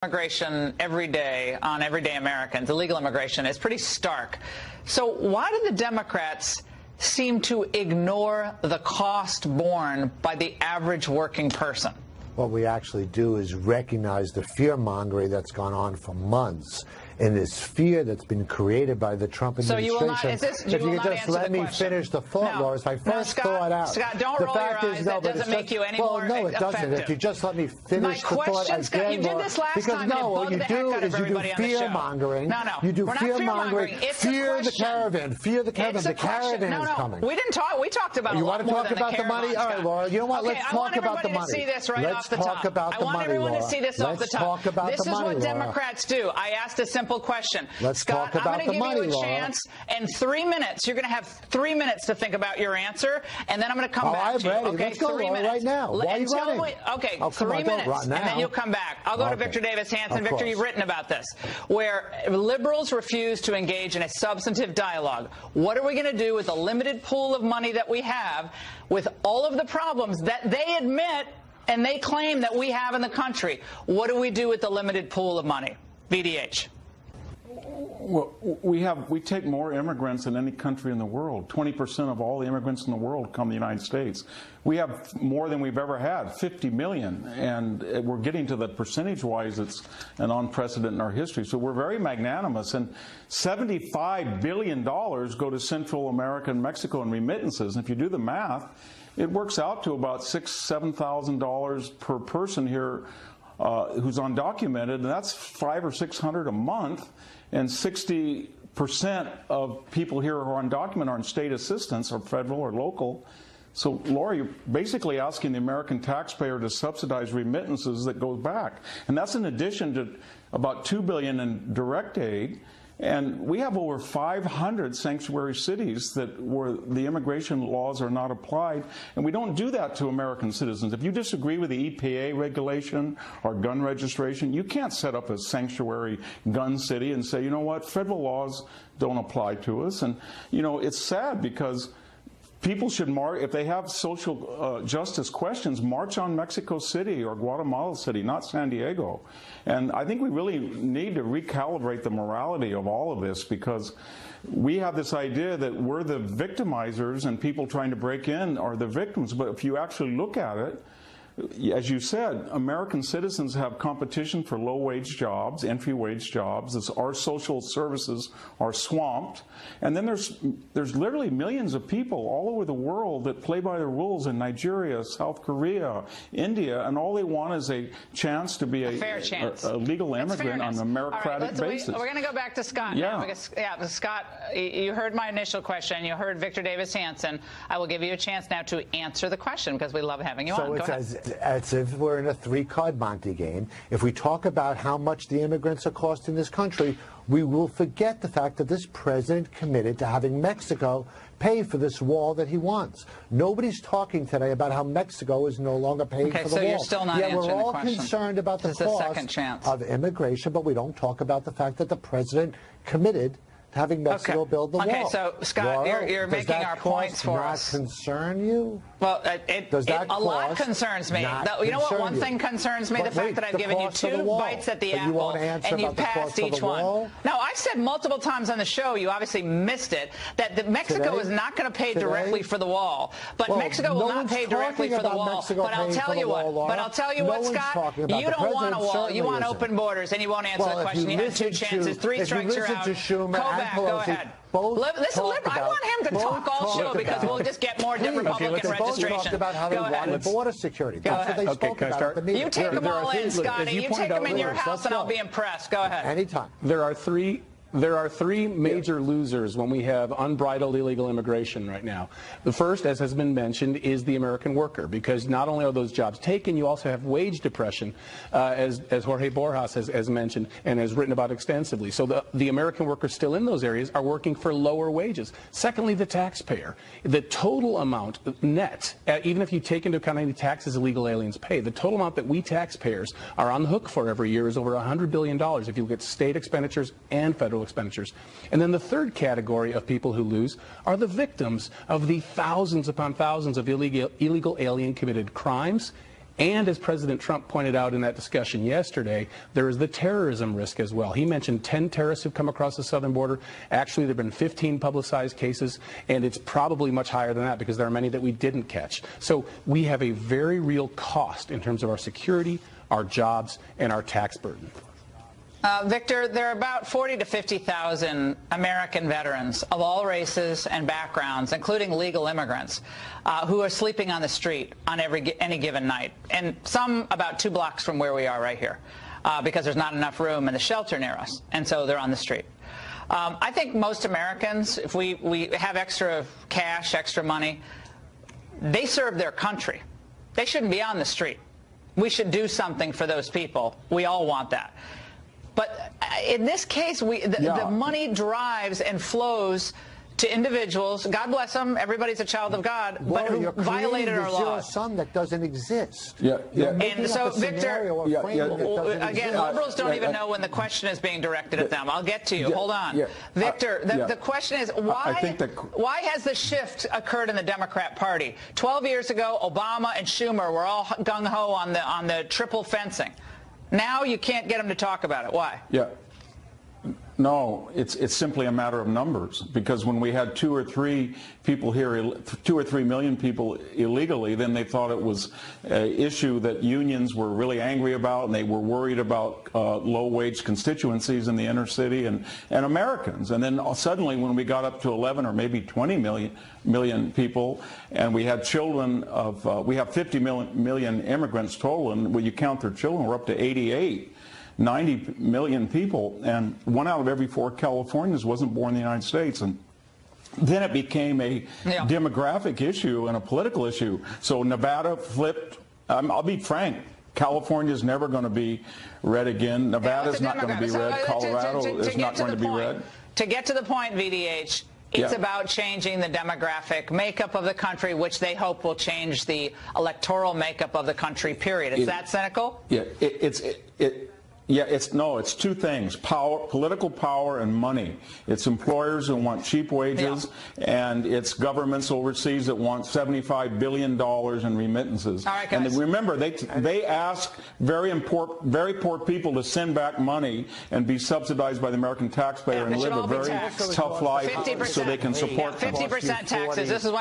Immigration every day on everyday Americans, illegal immigration, is pretty stark. So why do the Democrats seem to ignore the cost borne by the average working person? What we actually do is recognize the fear-mongering that's gone on for months, and this fear that's been created by the Trump administration. So you will not, if you could just let me finish the thought, Laura, if I first thought out. Scott, don't roll your eyes. That doesn't make you any more effective. No, it doesn't. If you just let me finish the thought again, you did this last time. No, what you do is you do fear-mongering. No, you do fear-mongering. Fear the caravan. Fear the caravan. The caravan is coming. We didn't talk. We talked about a lot more than the caravan. You want to talk about the money? All right, Laura. You know what? Let's talk about the money. See this right off the top. I want everyone to see this off the top. This is what Democrats do. I asked a simple question. Scott, I'm going to give you a chance. In 3 minutes, you're going to have 3 minutes to think about your answer, and then I'm going to come back to you. Okay, let's go, 3 minutes. Right now. Why are you running? Okay, 3 minutes, and then you'll come back. I'll go to Victor Davis Hanson. Victor, you've written about this, where liberals refuse to engage in a substantive dialogue. What are we going to do with the limited pool of money that we have, with all of the problems that they admit and they claim that we have in the country? What do we do with the limited pool of money? VDH. Well, we take more immigrants than any country in the world. 20% of all the immigrants in the world come to the United States. We have more than we've ever had, 50 million, and we're getting to that percentage-wise. It's an unprecedented in our history. So we're very magnanimous, and $75 billion go to Central America and Mexico in remittances. And if you do the math, it works out to about $6,000 to $7,000 per person here who's undocumented, and that's $500 or $600 a month. And 60% of people here who are undocumented are in state assistance, or federal or local. So, Laura, you're basically asking the American taxpayer to subsidize remittances that goes back. And that's in addition to about $2 billion in direct aid. And we have over 500 sanctuary cities where the immigration laws are not applied, and we don't do that to American citizens. If you disagree with the EPA regulation or gun registration, you can't set up a sanctuary gun city and say, you know what, federal laws don't apply to us. And, you know, it's sad because people should if they have social justice questions, march on Mexico City or Guatemala City, not San Diego. And I think we really need to recalibrate the morality of all of this, because we have this idea that we're the victimizers and people trying to break in are the victims. But if you actually look at it, as you said, American citizens have competition for low-wage jobs, entry-wage jobs. Our social services are swamped. And then there's literally millions of people all over the world that play by the rules in Nigeria, South Korea, India, and all they want is a chance to be a legal immigrant on a meritocratic basis. We're going to go back to Scott now. Because, Scott, you heard my initial question. You heard Victor Davis Hanson. I will give you a chance now to answer the question, because we love having you on. Go ahead. As if we're in a three-card Monte game. If we talk about how much the immigrants are costing this country, we will forget the fact that this president committed to having Mexico pay for this wall that he wants. Nobody's talking today about how Mexico is no longer paying for the wall. You're still not answering the question. We're all concerned about the cost of immigration, but we don't talk about the fact that the president committed to having Mexico build the wall. Okay, so, Scott, you're making our points for us. Does that concern you? Well, a lot concerns me. You know what one thing concerns me? The fact that I've given you 2 bites at the apple, and you passed each one. No, I've said multiple times on the show, you obviously missed it, that Mexico is not going to pay directly for the wall. But Mexico will not pay directly for the wall. But I'll tell you what, Scott, you don't want a wall. You want open borders, and you won't answer the question. You had 2 chances, 3 strikes, you're out. Go ahead. Listen, I want him to talk all show, because we'll just get more Republican registration. Talked about how they wanted border security. That's what they spoke about. You take them all in, Scotty. You take them in your house, and I'll be impressed. Go ahead. Anytime. There are three major losers when we have unbridled illegal immigration right now. The first, as has been mentioned, is the American worker, because not only are those jobs taken, you also have wage depression, as Jorge Borjas has mentioned and has written about extensively. So the American workers still in those areas are working for lower wages. Secondly, the taxpayer. The total amount net, even if you take into account any taxes illegal aliens pay, the total amount that we taxpayers are on the hook for every year is over $100 billion if you look at state expenditures and federal expenditures. And then the third category of people who lose are the victims of the thousands upon thousands of illegal alien committed crimes And as President Trump pointed out in that discussion yesterday, there is the terrorism risk as well. He mentioned 10 terrorists who've come across the southern border. Actually, there have been 15 publicized cases, and it's probably much higher than that because there are many that we didn't catch. So we have a very real cost in terms of our security, our jobs, and our tax burden. Victor, there are about 40 to 50,000 American veterans of all races and backgrounds, including legal immigrants, who are sleeping on the street on any given night, and some about 2 blocks from where we are right here, because there's not enough room in the shelter near us, and so they're on the street. I think most Americans, if we have extra cash, extra money, they serve their country. They shouldn't be on the street. We should do something for those people. We all want that. But in this case, the money drives and flows to individuals. God bless them. Everybody's a child of God, but who violated our laws. Sum that doesn't exist. And so, Victor, again, liberals don't even know when the question is being directed at them. I'll get to you. Hold on. Victor, the question is, why has the shift occurred in the Democrat Party? 12 years ago, Obama and Schumer were all gung-ho on the triple fencing. Now you can't get them to talk about it. Why? No, it's simply a matter of numbers, because when we had 2 or 3 people here, 2 or 3 million people illegally, then they thought it was an issue that unions were really angry about, and they were worried about low-wage constituencies in the inner city and Americans. And then suddenly when we got up to 11 or maybe 20 million people, and we had children of, we have 50 million immigrants total, and when you count their children, we're up to 88. 90 million people, and 1 out of every 4 Californians wasn't born in the United States. And then it became a demographic issue and a political issue. So Nevada flipped. I'll be frank. California is never going to be red again. Nevada's not going to be red. Colorado is not going to be red. To get to the point, VDH, it's about changing the demographic makeup of the country, which they hope will change the electoral makeup of the country, period. Is that cynical? It's 2 things: power, political power, and money. It's employers who want cheap wages, and it's governments overseas that want $75 billion in remittances. All right, guys. And remember, they ask very poor people to send back money and be subsidized by the American taxpayer and live a very tough life so they can support 50% taxes. This is what